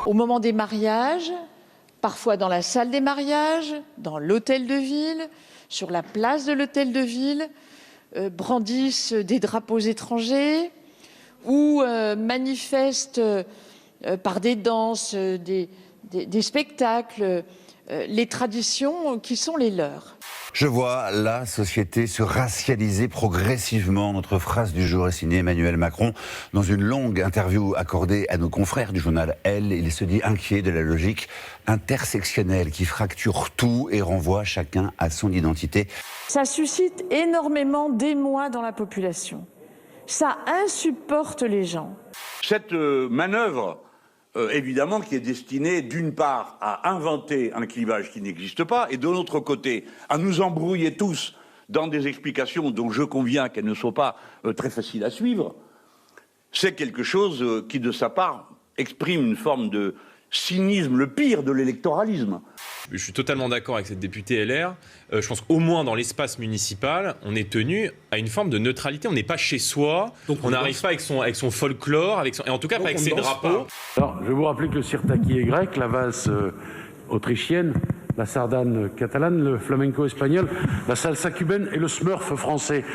Au moment des mariages, parfois dans la salle des mariages, dans l'hôtel de ville, sur la place de l'hôtel de ville, brandissent des drapeaux étrangers ou manifestent par des danses, des spectacles, les traditions qui sont les leurs. Je vois la société se racialiser progressivement. Notre phrase du jour est signée Emmanuel Macron. Dans une longue interview accordée à nos confrères du journal Elle, il se dit inquiet de la logique intersectionnelle qui fracture tout et renvoie chacun à son identité. Ça suscite énormément d'émoi dans la population. Ça insupporte les gens. Cette manœuvre, évidemment, qui est destinée, d'une part, à inventer un clivage qui n'existe pas, et de l'autre côté, à nous embrouiller tous dans des explications dont je conviens qu'elles ne sont pas très faciles à suivre, c'est quelque chose qui, de sa part, exprime une forme de cynisme, le pire de l'électoralisme. Je suis totalement d'accord avec cette députée LR. Je pense qu'au moins dans l'espace municipal, on est tenu à une forme de neutralité. On n'est pas chez soi. Donc on n'arrive pas avec son folklore, et en tout cas pas avec ses drapeaux. Alors, je vais vous rappeler que le sirtaki est grec, la valse autrichienne, la sardane catalane, le flamenco espagnol, la salsa cubaine et le smurf français.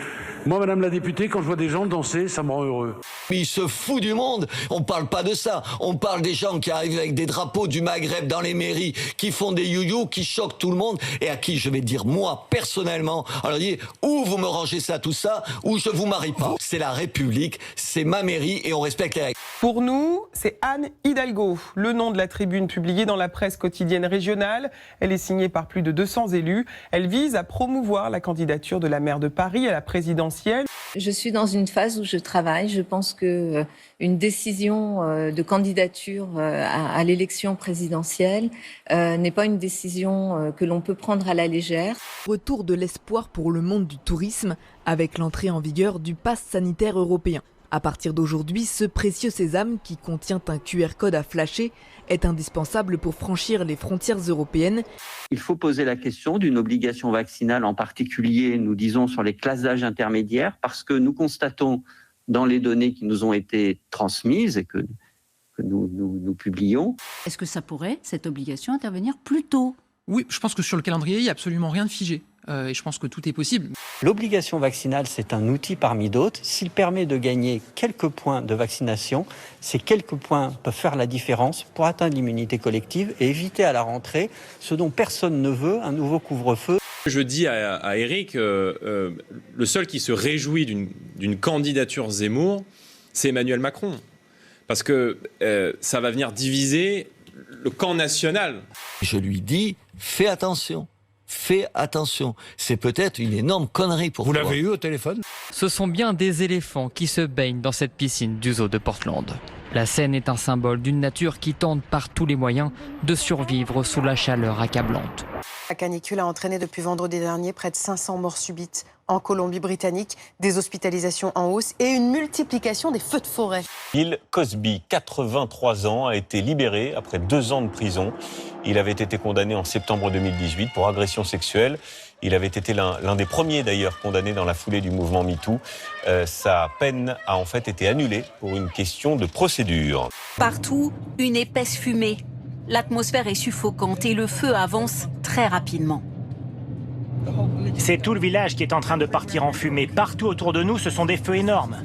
Moi, madame la députée, quand je vois des gens danser, ça me rend heureux. Il se fout du monde. On parle pas de ça. On parle des gens qui arrivent avec des drapeaux du Maghreb dans les mairies, qui font des you-you, qui choquent tout le monde et à qui je vais dire, moi, personnellement, alors dire, ou vous me rangez ça, tout ça, ou je vous marie pas. C'est la République, c'est ma mairie et on respecte les règles. Pour nous, c'est Anne Hidalgo, le nom de la tribune publiée dans la presse quotidienne régionale. Elle est signée par plus de 200 élus. Elle vise à promouvoir la candidature de la maire de Paris à la présidentielle. Je suis dans une phase où je travaille. Je pense que une décision de candidature à l'élection présidentielle n'est pas une décision que l'on peut prendre à la légère. Retour de l'espoir pour le monde du tourisme avec l'entrée en vigueur du pass sanitaire européen. À partir d'aujourd'hui, ce précieux sésame qui contient un QR code à flasher est indispensable pour franchir les frontières européennes. Il faut poser la question d'une obligation vaccinale, en particulier, nous disons, sur les classes d'âge intermédiaires, parce que nous constatons dans les données qui nous ont été transmises et que nous publions. Est-ce que ça pourrait, cette obligation, intervenir plus tôt ? Oui, je pense que sur le calendrier, il n'y a absolument rien de figé. Et je pense que tout est possible. L'obligation vaccinale, c'est un outil parmi d'autres. S'il permet de gagner quelques points de vaccination, ces quelques points peuvent faire la différence pour atteindre l'immunité collective et éviter à la rentrée ce dont personne ne veut, un nouveau couvre-feu. Je dis à Éric, le seul qui se réjouit d'une candidature Zemmour, c'est Emmanuel Macron. Parce que ça va venir diviser le camp national. Je lui dis, fais attention. Fais attention, c'est peut-être une énorme connerie pour toi. Vous l'avez eu au téléphone ? Ce sont bien des éléphants qui se baignent dans cette piscine du zoo de Portland. La scène est un symbole d'une nature qui tente par tous les moyens de survivre sous la chaleur accablante. La canicule a entraîné depuis vendredi dernier près de 500 morts subites en Colombie-Britannique, des hospitalisations en hausse et une multiplication des feux de forêt. Bill Cosby, 83 ans, a été libéré après 2 ans de prison. Il avait été condamné en septembre 2018 pour agression sexuelle. Il avait été l'un des premiers d'ailleurs condamnés dans la foulée du mouvement MeToo. Sa peine a en fait été annulée pour une question de procédure. Partout, une épaisse fumée. L'atmosphère est suffocante et le feu avance très rapidement. C'est tout le village qui est en train de partir en fumée. Partout autour de nous, ce sont des feux énormes.